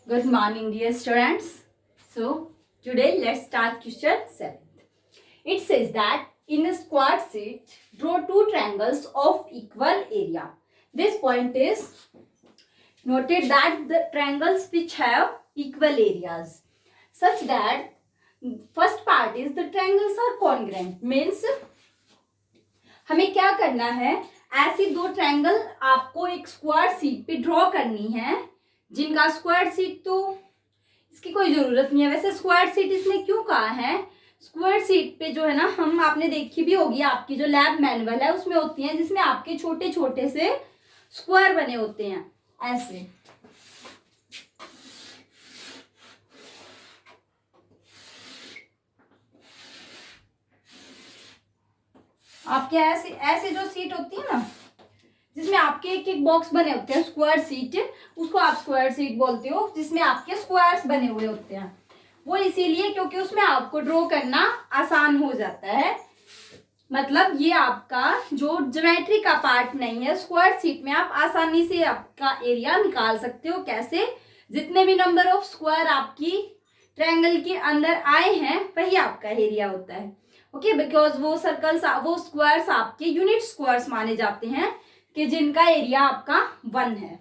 Good morning, dear students. So, today let's start question 7. It says that in a square sheet, draw two triangles of equal area. This point is noted that the triangles which have equal areas, such that first part is the triangles are congruent. Means हमें क्या करना है, ऐसी दो triangle आपको एक square sheet पे draw करनी है, जिनका स्क्वायर शीट तो इसकी कोई जरूरत नहीं है. वैसे स्क्वायर शीट इसने क्यों कहा है, स्क्वायर शीट पे जो है ना, हम आपने देखी भी होगी, आपकी जो लैब मैनुअल है उसमें होती है, जिसमें आपके छोटे छोटे से स्क्वायर बने होते हैं ऐसे. आपके ऐसे ऐसे जो सीट होती है ना, जिसमें आपके एक एक बॉक्स बने होते हैं, स्क्वायर सीट, उसको आप स्क्वायर सीट बोलते हो, जिसमें आपके स्क्वायर्स बने हुए होते हैं. वो इसीलिए क्योंकि उसमें आपको ड्रॉ करना आसान हो जाता है. मतलब ये आपका जो ज्योमेट्री का पार्ट नहीं है, स्क्वायर सीट में आप आसानी से आपका एरिया निकाल सकते हो. कैसे? जितने भी नंबर ऑफ स्क्वायर आपकी ट्रायंगल के अंदर आए हैं वही आपका एरिया होता है. ओके, बिकॉज वो सर्कल्स, वो स्क्वायर्स आपके यूनिट स्क्वायर्स माने जाते हैं कि जिनका एरिया आपका 1 है.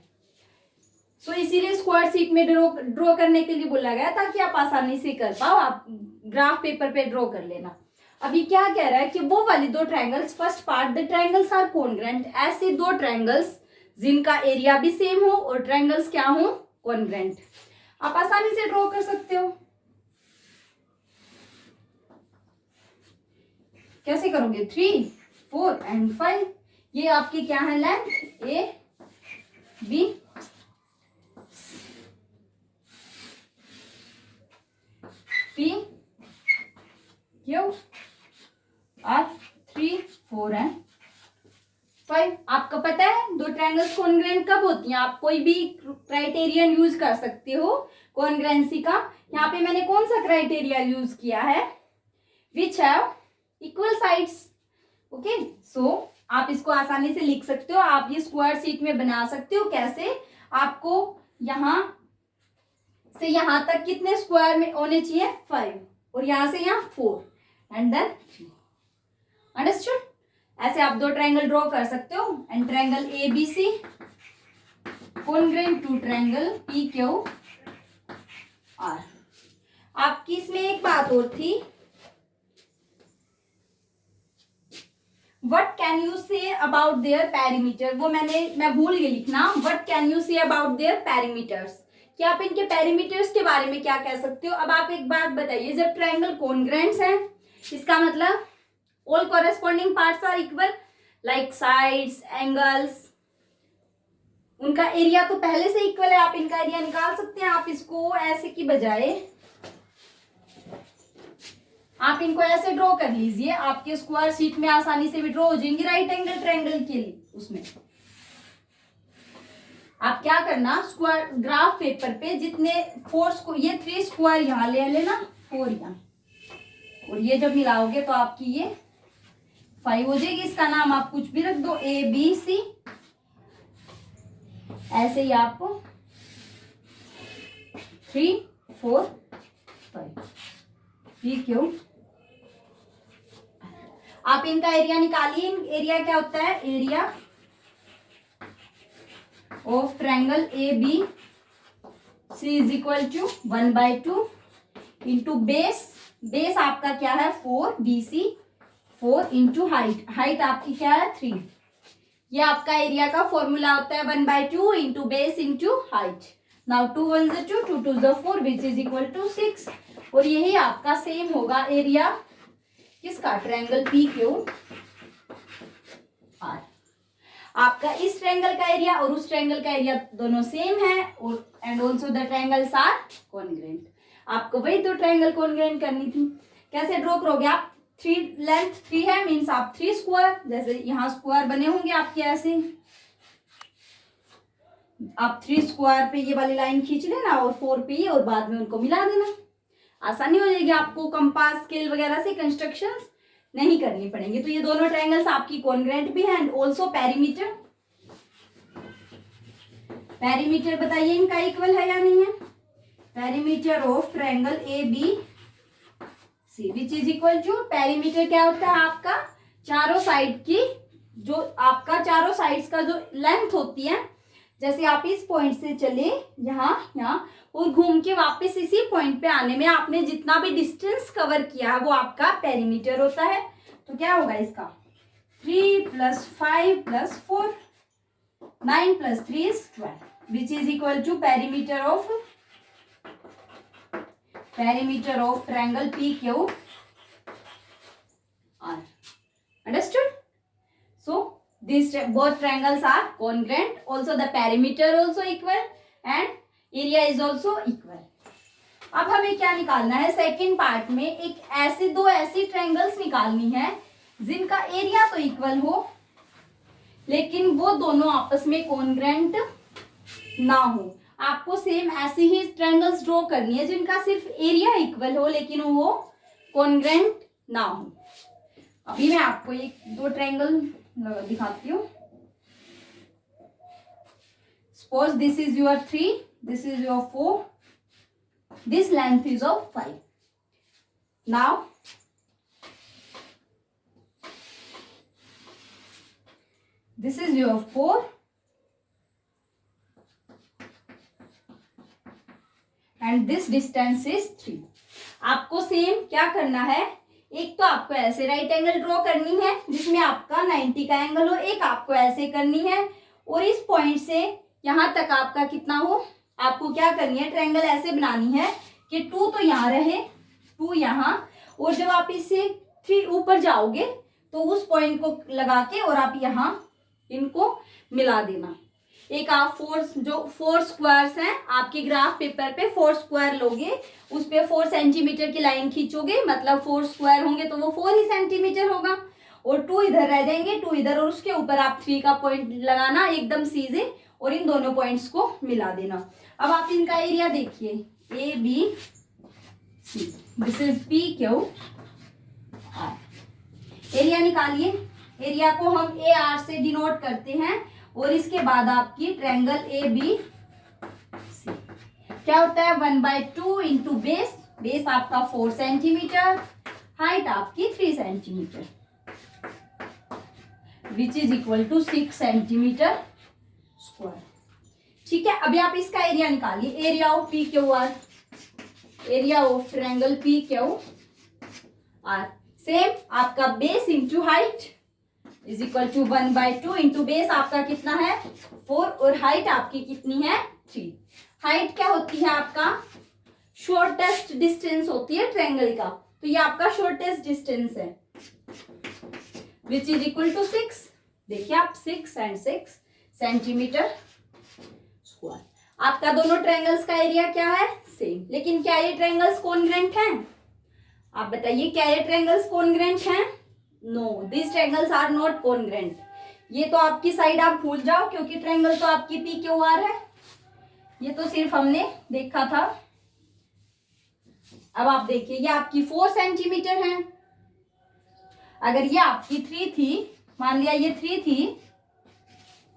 सो इसीलिए स्क्वायर शीट में ड्रॉ करने के लिए बोला गया ताकि आप आसानी से कर पाओ. आप ग्राफ पेपर पे ड्रॉ कर लेना. अभी क्या कह रहा है कि वो वाली दो triangles, first part, the triangles are congruent. ऐसे दो ट्रायंगल्स जिनका एरिया भी सेम हो और ट्रायंगल्स क्या हो, कॉन्ग्रुएंट. आप आसानी से ड्रॉ कर सकते हो. कैसे करोगे? 3, 4 एंड 5. ये आपकी क्या है, length A B, P Q R, 3, 4 and 5. आपको पता है दो ट्रायंगल्स कॉन्ग्रुएंट कब होती हैं. आप कोई भी क्राइटेरियन यूज कर सकते हो कॉन्ग्रुएंसी का. यहाँ पे मैंने कौन सा क्राइटेरिया यूज किया है, which have equal sides. Okay, so आप इसको आसानी से लिख सकते हो. आप ये स्क्वायर शीट में बना सकते हो. कैसे? आपको यहां से यहां तक कितने स्क्वायर में होने चाहिए, 5, और यहां से यहां 4 एंड देन 3. अंडरस्टूड? ऐसे आप दो ट्रायंगल ड्रॉ कर सकते हो. And triangle A B C congruent to triangle P Q R. आपकी इसमें एक बात और थी, What can you say about their perimeter? वो मैं भूल गई लिखना. What can you say about their perimeters? क्या आप इनके perimeters के बारे में क्या कह सकते हो? अब आप एक बात बताइए, जब ट्रायंगल कॉन्ग्रुएंट्स है, इसका मतलब all corresponding parts are equal, like sides, angles. उनका एरिया तो पहले से इक्वल है. आप इनका एरिया निकाल सकते हैं. आप इसको ऐसे की बजाय आप इनको ऐसे ड्रॉ कर लीजिए. आपके स्क्वायर शीट में आसानी से भी ड्रॉ हो जाएंगे राइट एंगल ट्रायंगल के लिए. उसमें आप क्या करना, स्क्वायर ग्राफ पेपर पे जितने 4 ये 3 स्क्वायर यहाँ ले लेना, 4 यहाँ, और ये जब मिलाओगे तो आपकी ये 5 हो जाएगी. इसका नाम आप कुछ भी रख दो, ए बी सी. ऐसे ही आप 3, 4, 5 पी क्यू. आप इनका एरिया निकालिए. एरिया क्या होता है, area of triangle A B C is equal to 1/2 into base. Base आपका क्या है, 4, B C 4 into height. Height आपकी क्या है, 3. ये आपका एरिया का फॉर्मूला होता है, 1/2 into base into height. Now 2 1 2, 2 2 4 which is equal to 6. और यही आपका सेम होगा एरिया किसका, ट्रायंगल पी क्यू आर. आपका इस ट्रायंगल का एरिया और उस ट्रायंगल का एरिया दोनों सेम है, और and also the triangles are congruent. आपको वही दो ट्रायंगल कॉन्ग्रुएंट करनी थी. कैसे ड्रॉ करोगे आप, 3 लेंथ 3 है, मीन्स आप 3 स्क्वायर, जैसे यहाँ स्क्वायर बने होंगे आपके ऐसे, आप 3 स्क्वायर पे ये वाली लाइन खींच लेना और 4 पे, और बाद में उनको मिला देना. आसानी हो जाएगी. आपको कंपास स्केल वगैरह से कंस्ट्रक्शन नहीं करनी पड़ेंगे. तो ये दोनों ट्रायंगल्स आपकी कॉन्ग्रुएंट भी है. And also perimeter. पेरीमीटर बताइए इनका इक्वल है या नहीं है. Perimeter of triangle A B C which is equal to, perimeter क्या होता है आपका, चारों साइड की, जो आपका चारों साइड्स का जो लेंथ होती है, जैसे आप इस पॉइंट से चले यहाँ और घूम के वापस इसी पॉइंट पे आने में आपने जितना भी डिस्टेंस कवर किया है वो आपका पेरीमीटर होता है। तो क्या होगा इसका, 3 + 5 + 4 9 + 3 is 12 which is equal to perimeter of triangle P Q R. Understood? So these both triangles are congruent, also the perimeter also equal and area is also equal. अब हमें क्या निकालना है, सेकेंड पार्ट में दो ऐसी ट्रायंगल्स निकालनी है जिनका एरिया तो इक्वल हो लेकिन वो दोनों आपस में कॉन्ग्रुएंट ना हो। आपको सेम ऐसी ही ट्रायंगल्स ड्रॉ करनी है जिनका सिर्फ एरिया इक्वल हो लेकिन वो कॉन्ग्रुएंट ना हो। अभी मैं आपको दो ट्रायंगल दिखाती हूँ। Suppose this is your 3, this is your 4, this length is of 5. Now this is your 4 and this distance is 3. आपको सेम क्या करना है, एक तो आपको ऐसे राइट एंगल ड्रॉ करनी है जिसमें आपका 90 का एंगल हो, एक आपको ऐसे करनी है और इस पॉइंट से यहाँ तक आपका कितना हो, आपको क्या करनी है, ट्रायंगल ऐसे बनानी है कि 2 तो यहाँ रहे, 2 यहाँ, और जब आप इससे 3 ऊपर जाओगे तो उस पॉइंट को लगा के और आप यहाँ इनको मिला देना। एक आप 4 स्क्वायर्स हैं आपके ग्राफ पेपर पे, 4 स्क्वायर लोगे, उस पे 4 सेंटीमीटर की लाइन खींचोगे, मतलब 4 स्क्वायर होंगे तो वो 4 ही सेंटीमीटर होगा, और 2 इधर रह जाएंगे, 2 इधर, और उसके ऊपर आप 3 का पॉइंट लगाना एकदम सीधे और इन दोनों पॉइंट्स को मिला देना। अब आप इनका एरिया देखिए, A B C, this is P Q R. Area निकालिए, एरिया को हम ए आर से डिनोट करते हैं और इसके बाद आपकी ट्रायंगल ए बी सी क्या होता है, 1/2 इंटू बेस आपका 4 सेंटीमीटर, हाइट आपकी 3 centimetre which is equal to 6 centimetre square. ठीक है, अभी आप इसका एरिया निकालिए, area of P Q R, area of triangle P Q R, same आपका base into height is equal to 1/2 into base आपका कितना है 4 और हाइट आपकी कितनी है 3। हाइट क्या होती है आपका, शॉर्टेस्ट डिस्टेंस होती है ट्रायंगल का, तो ये आपका शॉर्टेस्ट डिस्टेंस है विच इज इक्वल टू 6। देखिए आप 6 and 6 सेंटीमीटर स्क्वायर। आपका दोनों ट्रायंगल्स का एरिया क्या है, सेम, लेकिन क्या ये ट्रायंगल्स कॉन्ग्रुएंट हैं? आप बताइए, क्या ये ट्रायंगल्स कॉन्ग्रुएंट हैं? No, this triangles are not congruent. ये तो आपकी साइड आप भूल जाओ क्योंकि ट्रायंगल तो आपकी पी क्यू आर है, ये तो सिर्फ हमने देखा था। अब आप देखिए, ये आपकी 4 सेंटीमीटर है, अगर ये आपकी 3 थी, मान लिया ये 3 थी,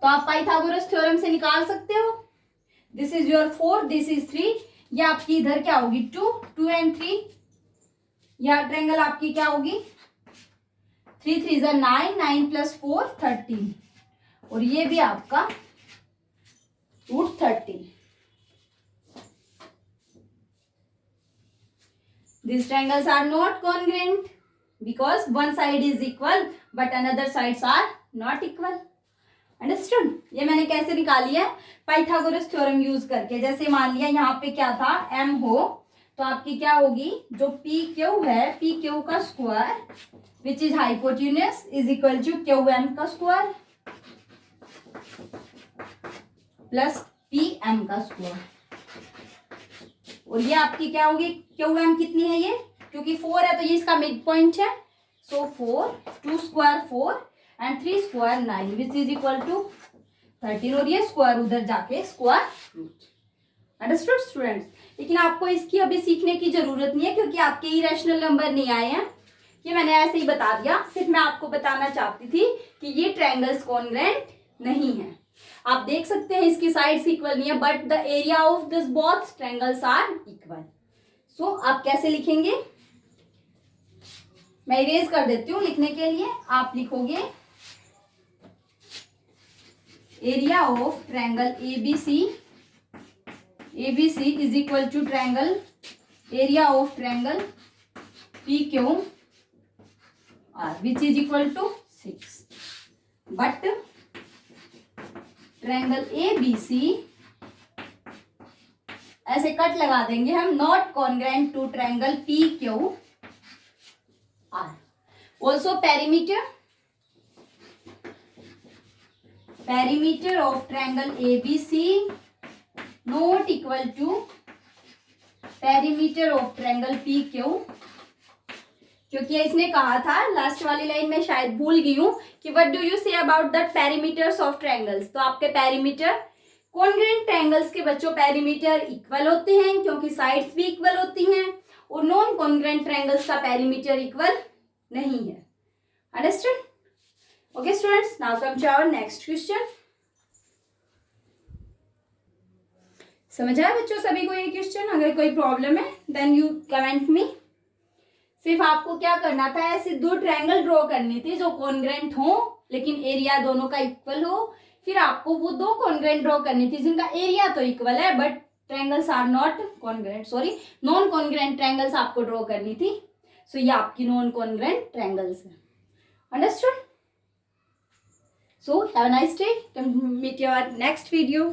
तो आप पाइथागोरस थ्योरम से निकाल सकते हो, this is your 4, this is 3, ये आपकी इधर क्या होगी 2 and 3, यह ट्रायंगल आपकी क्या होगी 3 3 is 9, 9 + 4 13, और ये भी आपका √13। These triangles are not congruent because one side is equal but another sides are not equal. Understood? ये मैंने कैसे निकाली है, पाइथागोरस थ्योरम यूज करके। जैसे मान लिया यहाँ पे क्या था m हो, तो आपकी क्या होगी, जो पी क्यू है, पी क्यू का square which is hypotenuse is equal to Q M का स्क्वायर प्लस पी एम का स्क्वायर, और ये आपकी क्या होगी, क्यू एम कितनी है ये, क्योंकि 4 है तो ये इसका मिड पॉइंट है, so 4, 2 square 4 and 3 square 9 which is equal to 13, और ये स्क्वायर उधर जाके स्क्वायर रूट। Understood students? लेकिन आपको इसकी अभी सीखने की जरूरत नहीं है क्योंकि आपके इरेशनल नंबर नहीं आए हैं, ये मैंने ऐसे ही बता दिया, सिर्फ मैं आपको बताना चाहती थी कि ये ट्रायंगल्स कॉन्ग्रुएंट नहीं है। आप देख सकते हैं इसकी साइड्स इक्वल नहीं है, but the area of this both triangles are equal. So आप कैसे लिखेंगे, मैं इरेज कर देती हूँ लिखने के लिए। आप लिखोगे area of triangle ABC is equal to triangle area of triangle PQR which is equal to 6, but triangle ABC ऐसे कट लगा देंगे हम, not congruent to triangle PQR। Also perimeter of triangle ABC not equal to perimeter of triangle PQ, क्योंकि इसने कहा था last वाली line में शायद भूल गई हूं कि what do you say about the perimeters of triangles. तो आपके पेरीमीटर कॉन्ग्रुएंट ट्रायंगल्स के बच्चों पेरीमीटर इक्वल होते हैं क्योंकि साइड्स भी इक्वल होती हैं, और नॉन कॉन्ग्रुएंट ट्रायंगल्स का पेरीमीटर इक्वल नहीं है। Understood? Okay students, now come to our next question. समझ आया बच्चों सभी को ये क्वेश्चन? अगर कोई प्रॉब्लम है देन यू कमेंट मी। सिर्फ आपको क्या करना था, ऐसे दो ट्रायंगल ड्रॉ करनी थी जो कॉन्ग्रुएंट हो लेकिन एरिया दोनों का इक्वल हो। फिर आपको वो दो कॉन्ग्रुएंट ड्रॉ करनी थी जिनका एरिया तो इक्वल है but triangles are not congruent, sorry non congruent triangles आपको ड्रॉ करनी थी। सो ये आपकी नॉन कॉन्ग्रुएंट ट्रायंगल्स है। Understood? So have a nice day. Come meet you at next video.